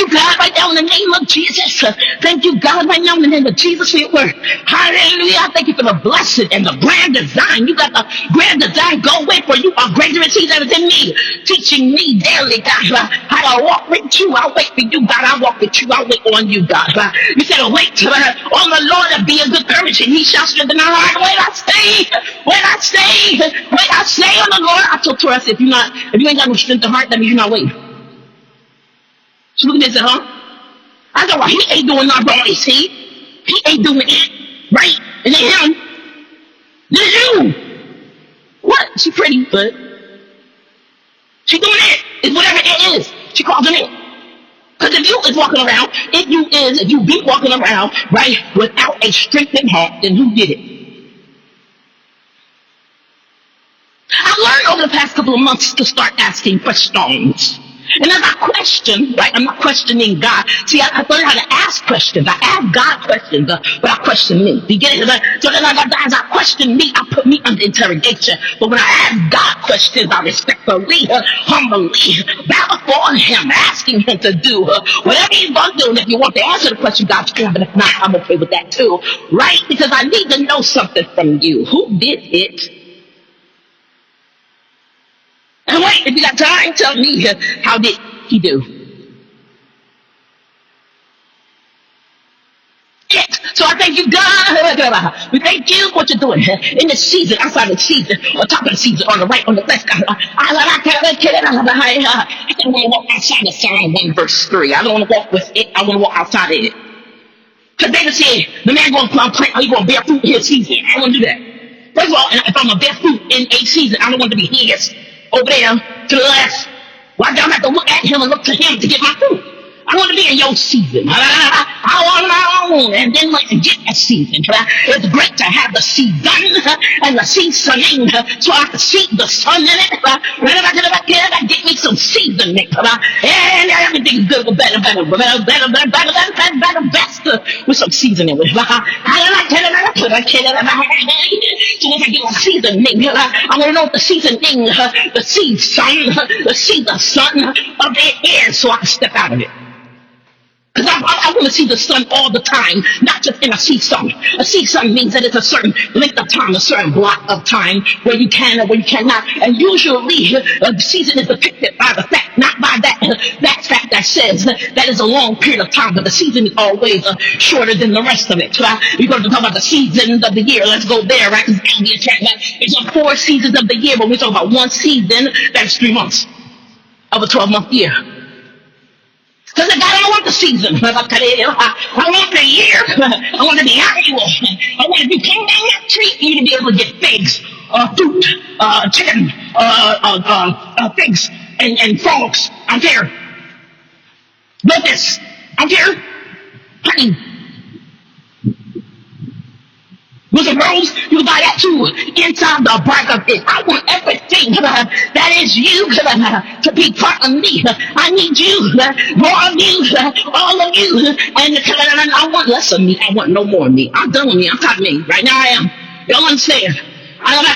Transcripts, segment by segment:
you, God, right now in the name of Jesus. Thank you, God, right now in the name of Jesus for your word. Hallelujah. I thank you for the blessed and the grand design. You got the grand design. Go away, for you are greater is he that is in me. Teaching me daily, God, how to walk with you. I'll wait for you, God. I'll walk with you. I'll wait on you, God. You said, wait on the Lord and be of good courage, and he shall strengthen our heart. Wait, I stay on the Lord. I told Torah, if you ain't got no strength of heart, that means you're not waiting. She looked at me and said, I said, well, he ain't doing nothing wrong, is he? He ain't doing it, right? It ain't him. This is you. What? She pretty, but she doing it. It's whatever it is. She calls it. Because if you is walking around, if you be walking around, right, without a strengthened heart, then who did it? I've learned over the past couple of months to start asking questions. And as I question, right, I'm not questioning God. See, I learned how to ask questions. I ask God questions, but I question me. You get it? So then as I question me, I put me under interrogation. But when I ask God questions, I respectfully, humbly, bow before him, asking him to do whatever he's going to do. And if you want to answer the question, God's good, but if not, I'm okay with that too, right? Because I need to know something from you. Who did it? And wait, if you got time, tell me, how did he do it? So I thank you, God. We thank you for what you're doing in the season, outside the season, on top of the season, on the right, on the left. I don't want to walk outside of Psalm 1 verse 3. I don't want to walk with it. I want to walk outside of it. Because David said, the man going to plant, he's going to bear fruit in his season. I don't want to do that. First of all, if I'm going to bear fruit in a season, I don't want to be his. Over there to the left. Why do I have to look at him and look to him to get my food? I want to be in your season. I want my own, and then like get a season. It's great to have the season and the seasoning, so I can see the sun in it. Get me some seasoning, and everything's good, better, best with some seasoning. So if I get a seasoning, I want to know what the seasoning, the sun of it is, so I can step out of it. Because I want to see the sun all the time, not just in a season. A season means that it's a certain length of time, a certain block of time where you can or where you cannot. And usually, the season is depicted by the fact, not by that fact that says that is a long period of time, but the season is always shorter than the rest of it. So we're going to talk about the seasons of the year. Let's go there, right? It's 4 seasons of the year, but we're talking about one season that's 3 months of a 12-month year. Because God, I don't want the season. I want the year. I want the annual. I want to be coming down that tree for you to be able to get figs, fruit, chicken, figs, and frogs. I'm here. Locusts. I'm here. Honey. With the rose, you can buy that too. Inside the bark of it. I want everything that is you to be part of me. I need you, more of you, all of you. And I want less of me. I want no more of me. I'm done with me. I'm tired of me. Right now I am. Y'all understand? I'm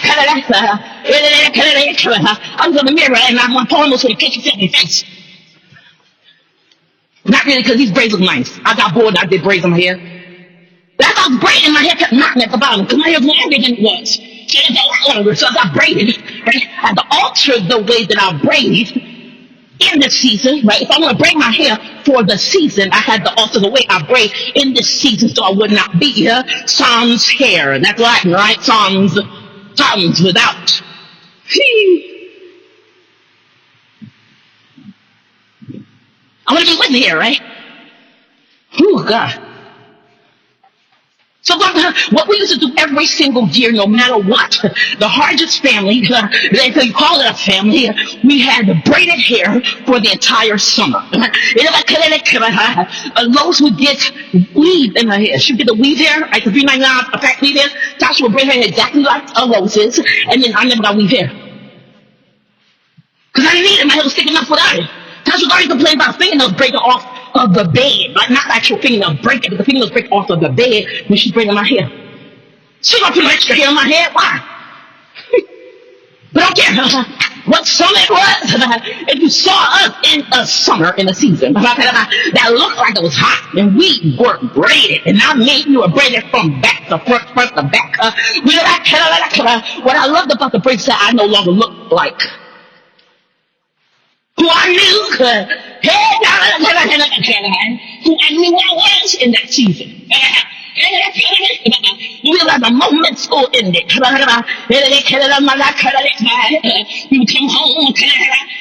in the mirror and I'm almost with a picture of my face. Not really, because these braids look nice. I got bored and I did braids on my hair. That's how I was braiding my hair, kept knotting at the bottom because my hair was longer than it was. So it's a lot longer. So as I braided, right, I had to alter the way that I braid in this season, right? If I want to braid my hair for the season, I had to alter the way I braid in this season so I would not be sans hair. That's Latin, right? Sans without. I want to be with hair, right? Oh, God. So what we used to do every single year, no matter what, the Hodges family, they call it a family, we had braided hair for the entire summer. Lois would get weave in her hair. She'd get the weave hair, like the $3.99 a pack weave hair. Tasha would braid her hair exactly like Lois's, and then I never got weave hair. Because I didn't need it, my hair was thick enough without it. Tasha was already complaining about fingernails breaking off of the bed, like not actual fingernails breaking, but the fingernails break off of the bed when she's braiding my hair. She gonna put extra hair on my head. Why? But I don't care. what summer it was. If you saw us in a summer, in a season, that looked like it was hot, and we were braided, and I mean you were braided from back to front, front to back. What I loved about the braids that I no longer looked like who I knew, who I knew I was in that season. We were like a moment school ended. We would come home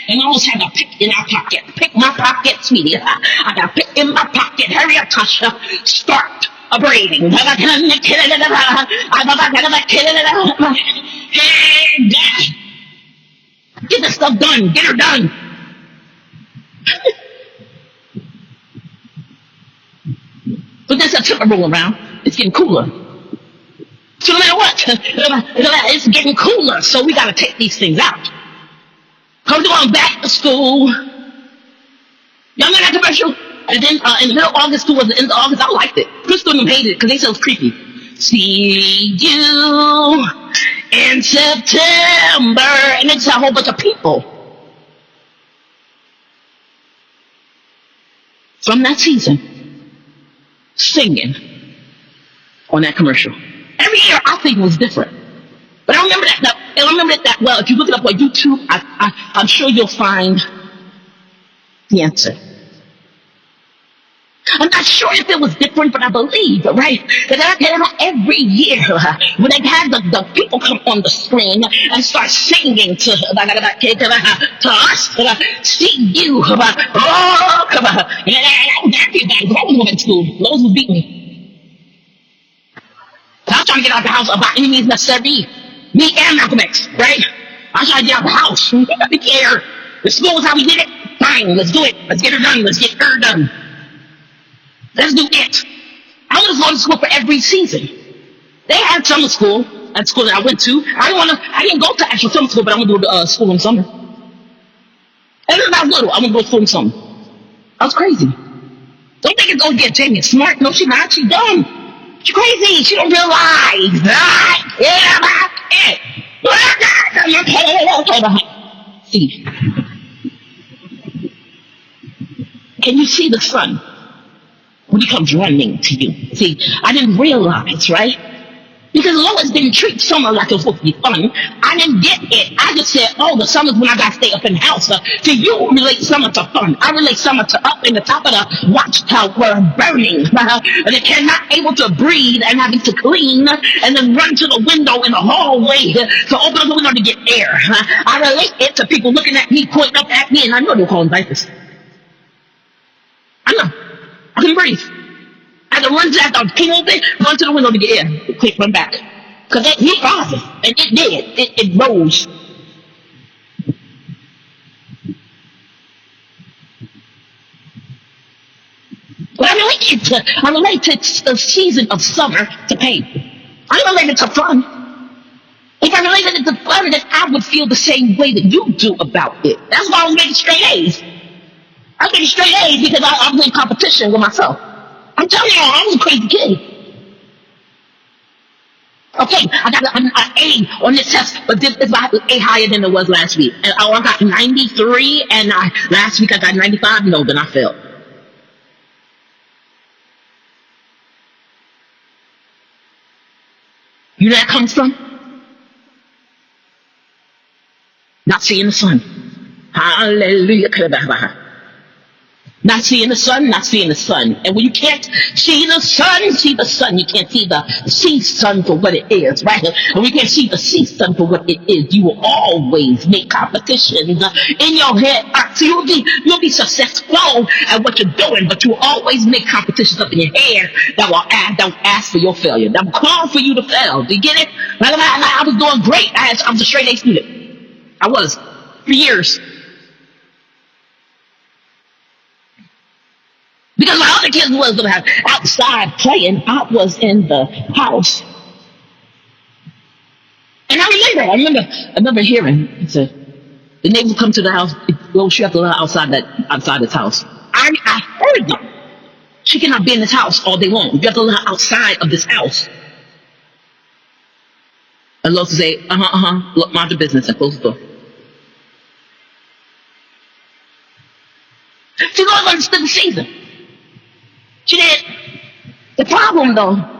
and almost have a pick in our pocket. Pick my pocket, sweetie. I got a pick in my pocket. Hurry up, Tasha. Start a braiding. Get the stuff done. Get her done. But then September roll around, it's getting cooler. So no matter what, it's getting cooler. So we gotta take these things out. Come on back to school. Y'all know that commercial? And then in the middle of August towards the end of August, I liked it. Crystal and them hated it because they said it was creepy. See you in September, and it's a whole bunch of people from that season singing on that commercial. Every year I think it was different. But I remember that well. If you look it up on YouTube, I'm sure you'll find the answer. I'm not sure if it was different, but I believe, right? That every year, when they had the people come on the screen and start singing to us, see you, oh, come on. And I was happy about it because I was going to school. Lowe's was beating me. I was trying to get out of the house about any means necessary. Me and Malcolm X, right? I was trying to get out of the house. I didn't care. The school was how we did it. Fine, let's do it. Let's get her done. Let's get her done. Let's do it. I was going to school for every season. They had summer school at school that I went to. I didn't go to actual summer school, but I went to school in summer. And when I was little, I went to school in summer. I was crazy. Don't think it's going to get Jamie smart. No, she's not. She's dumb. She's crazy. She don't realize that. See, can you see the sun when he comes running to you? See, I didn't realize, right? Because Lois didn't treat summer like it was supposed to be fun. I didn't get it. I just said, oh, the summer's when I got to stay up in the house. To you, relate summer to fun. I relate summer to up in the top of the watchtower burning. And they cannot able to breathe and having to clean and then run to the window in the hallway to open up the window to get air. I relate it to people looking at me, pointing up at me, and I know they're calling diapers. I know. I couldn't breathe. I had to run to that king open, run to the window to get air. Quick, run back. Because that heat rises. And it did. It rose. But I relate to a season of summer to pain. I relate it to fun. If I related it to fun, then I would feel the same way that you do about it. That's why I was making straight A's. I was making straight A's because I was in competition with myself. I'm telling you, I was a crazy kid. Okay, I got an A on this test, but this is my A higher than it was last week. And I got 93, and last week I got 95. No, then I failed. You know where that comes from? Not seeing the sun. Hallelujah. Not seeing the sun, not seeing the sun. And when you can't see the sun, you can't see the sea sun for what it is, right? And we can't see the sea sun for what it is. You will always make competitions in your head. So you'll be successful at what you're doing, but you will always make competitions up in your head that will ask for your failure. That will call for you to fail. Do you get it? I was doing great. I was a straight A student. I was for years. Because my other kids was outside playing, I was in the house. And I remember hearing, it said, the neighbors come to the house, well, she have to live outside this house. I heard them. She cannot be in this house all day long. You have to live outside of this house. And Lois would say, look, mind your business and close the door. She always understood the season. She did. The problem, though,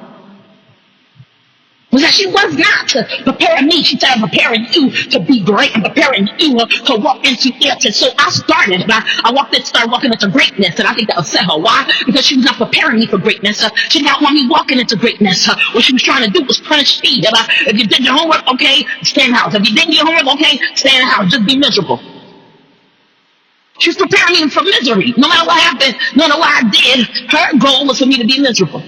was that she was not preparing me. She said, I'm preparing you to be great. I'm preparing you to walk into it. And so I started. Started walking into greatness. And I think that upset her. Why? Because she was not preparing me for greatness. She did not want me walking into greatness. What she was trying to do was punish me. If you did your homework, okay, stay in the house. If you didn't do your homework, okay, stay in the house. Just be miserable. She was preparing me for misery. No matter what happened, no matter what I did, her goal was for me to be miserable.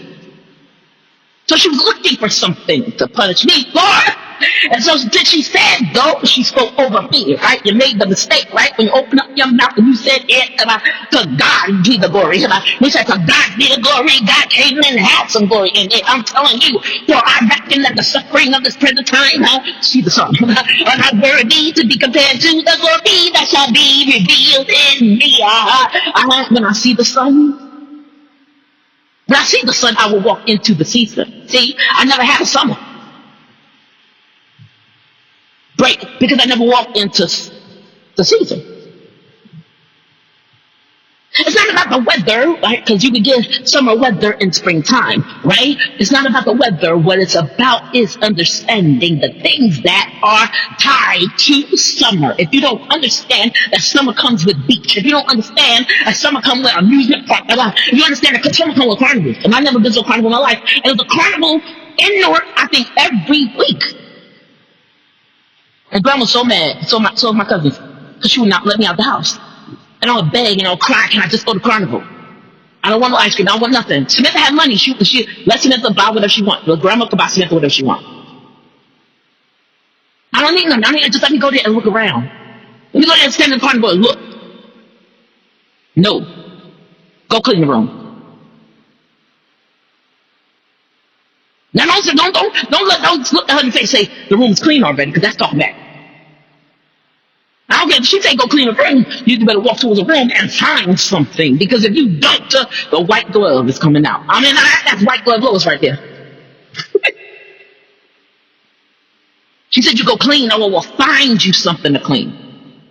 So she was looking for something to punish me for. And so she said, though, she spoke over me, right? You made the mistake, right? When you open up your mouth and you said it, to God be the glory. You said, to God be the glory. God came in and had some glory in it. I'm telling you, for I reckon that the suffering of this present time, see the song, are not worthy to be compared to the glory that shall be revealed in me. When I see the sun, when I see the sun, I will walk into the season. See, I never had a summer break because I never walked into the season. It's not about the weather, right? Because you can get summer weather in springtime, right? It's not about the weather. What it's about is understanding the things that are tied to summer. If you don't understand that summer comes with beach, if you don't understand that summer comes with amusement park, if you understand that summer comes with carnivals, and I've never been to a carnival in my life, and it was a carnival in Newark, I think, every week. And Grandma was so mad, so was my cousins, because she would not let me out the house. And I would beg and I would cry, can I just go to Carnival? I don't want no ice cream, I don't want nothing. Samantha had money, she let Samantha buy whatever she wants. Well, Grandma could buy Samantha whatever she wants. I don't need nothing, just let me go there and look around. Let me go there and stand in the Carnival and look. No. Go clean the room. Now don't look at her in the face and say, the room's clean already, because that's talking back. I don't care if she say go clean the room, you better walk towards the room and find something. Because if you don't, the white glove is coming out. I mean, that's white glove Lois right there. She said you go clean, I will find you something to clean.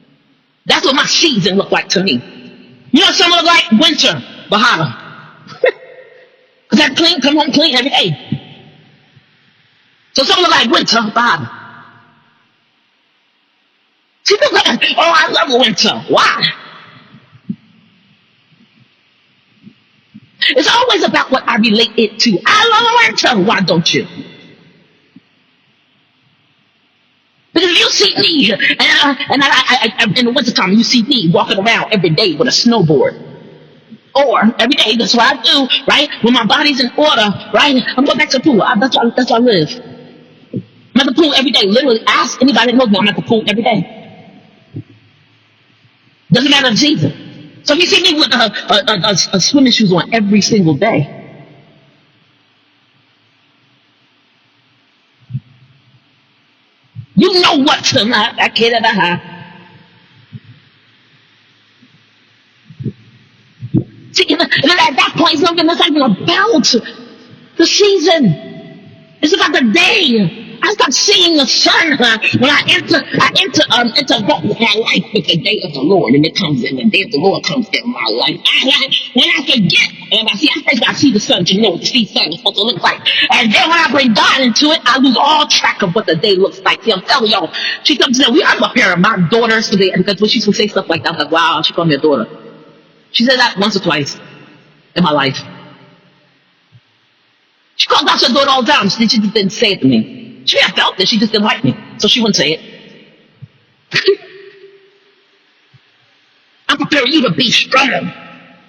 That's what my season looked like to me. You know, some look like winter, Bahama. Because I clean, come home clean every day. So some look like winter, Bahama. People go, oh, I love winter. Why? It's always about what I relate it to. I love winter. Why don't you? Because if you see me, and in the wintertime, you see me walking around every day with a snowboard. Or every day, that's what I do, right? When my body's in order, right? I'm going back to the pool. That's where I live. I'm at the pool every day. Literally, ask anybody that knows me. I'm at the pool every day. Doesn't matter the season. So if you see me with a swimming shoes on every single day, you know what to I kid at See, and then at that point, it's not even about the season. It's about the day. I start seeing the sun when I enter what my life with the day of the Lord, and it comes in. The day of the Lord comes in my life. When I forget, and I see the sun to know what the sun is supposed to look like, and then when I bring God into it, I lose all track of what the day looks like. See, I'm telling y'all, she comes in. I'm up here, my daughters, because when she would say stuff like that, I'm like, wow, she called me a daughter. She said that once or twice in my life. She called out her daughter all the time. She just didn't say it to me. She may have felt it, she just didn't like me. So she wouldn't say it. I'm preparing you to be strong.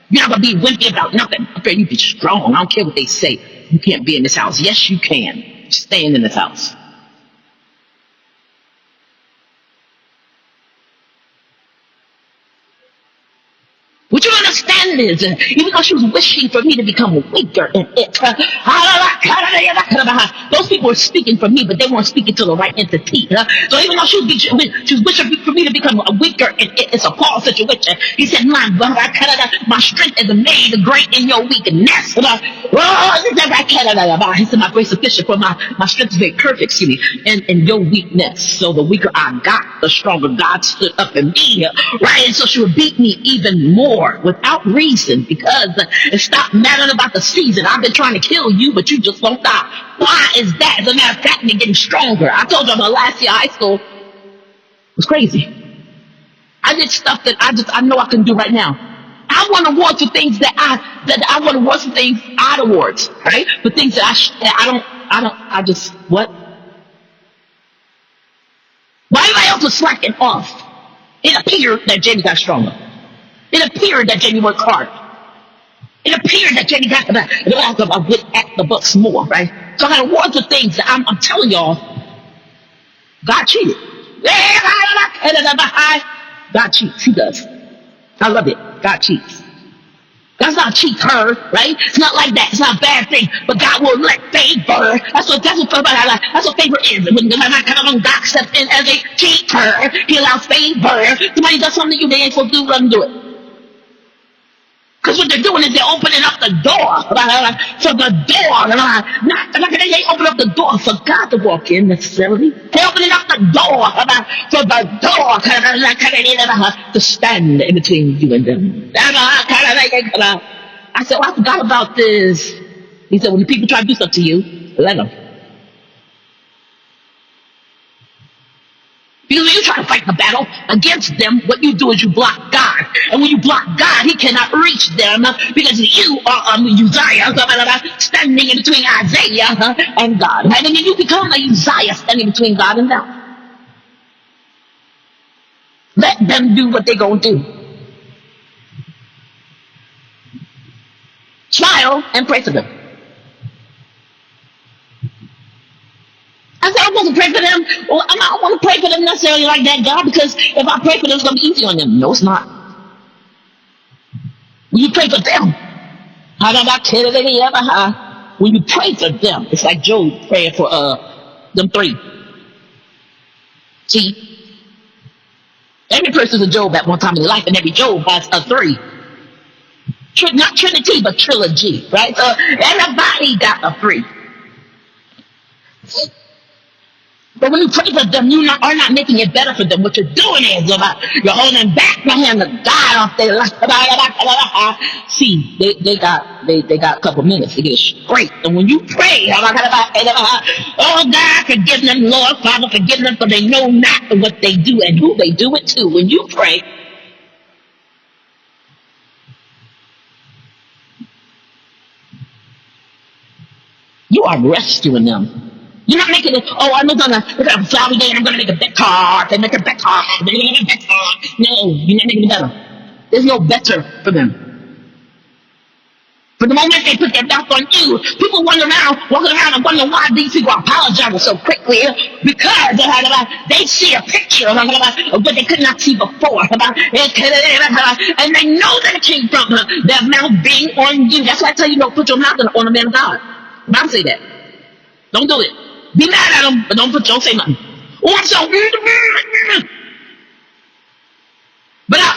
You're not going to be wimpy about nothing. I'm preparing you to be strong. I don't care what they say. You can't be in this house. Yes, you can. Staying in this house. Would you understand it is. Even though she was wishing for me to become weaker in it. Those people were speaking for me, but they weren't speaking to the right entity. So even though she was wishing for me to become weaker in it, it's a Paul situation. He said, my strength is made great in your weakness. He said, my grace is sufficient for my strength is made perfect, excuse me, in your weakness. So the weaker I got, the stronger God stood up in me, right? And so she would beat me even more without reason because it stopped mattering about the season. I've been trying to kill you, but you just won't stop. Why is that? As a matter of fact, they're getting stronger. I told you my last year of high school was crazy. I did stuff that I know I can do right now. I won awards for things that I won awards for things, odd awards, right? For things that I just, what? While everybody else was slacking off, it appeared that Jenny got stronger. It appeared that Jenny worked hard. It appeared that Jenny got I went at the books more, right? So I got awards for things that I'm telling y'all, God cheated. God cheats. He does. I love it. God cheats. God's not cheat her, right? It's not like that. It's not a bad thing. But God will let favor. That's what favor is. When God steps in as a cheater, He allows favor. Somebody does something to you, they ain't supposed to do, let them do it. Because what they're doing is they're opening up the door for the door. They open up the door for God to walk in necessarily. They're opening up the door for the door to stand in between you and them. I said, I forgot about this. He said, when the people try to do stuff to you, let them. Because when you try to fight the battle against them, what you do is you block God. And when you block God, He cannot reach them because you are Uzziah standing in between Isaiah and God. Right? And then you become a Uzziah standing between God and them. Let them do what they're going to do. Smile and pray for them. I said, I'm supposed to pray for them. Well, I don't want to pray for them necessarily like that, God, because if I pray for them, it's going to be easy on them. No, it's not. When you pray for them, when you pray for them, it's like Job praying for them three. See, every person's a Job at one time in their life, and every Job has a three. Not Trinity, but trilogy, right? So everybody got a three. But when you pray for them, you are not making it better for them. What you're doing is you're holding back the hand of God off their life. See, they got a couple minutes to get straight. And when you pray, oh God, forgive them, Lord, Father, forgive them, for they know not what they do and who they do it to. When you pray, you are rescuing them. You're not making it, I'm going to flower day and I'm going to make a bet card. They make a bet card. No, you're not making it better. There's no better for them. For the moment they put their back on you, people walking around and wondering why these people are apologizing so quickly because they see a picture of what they could not see before. And they know that it came from their mouth being on you. That's why I tell you, don't put your mouth on a man of God. Don't say that. Don't do it. Be mad at them, but don't say nothing. Oh, I'm so. But I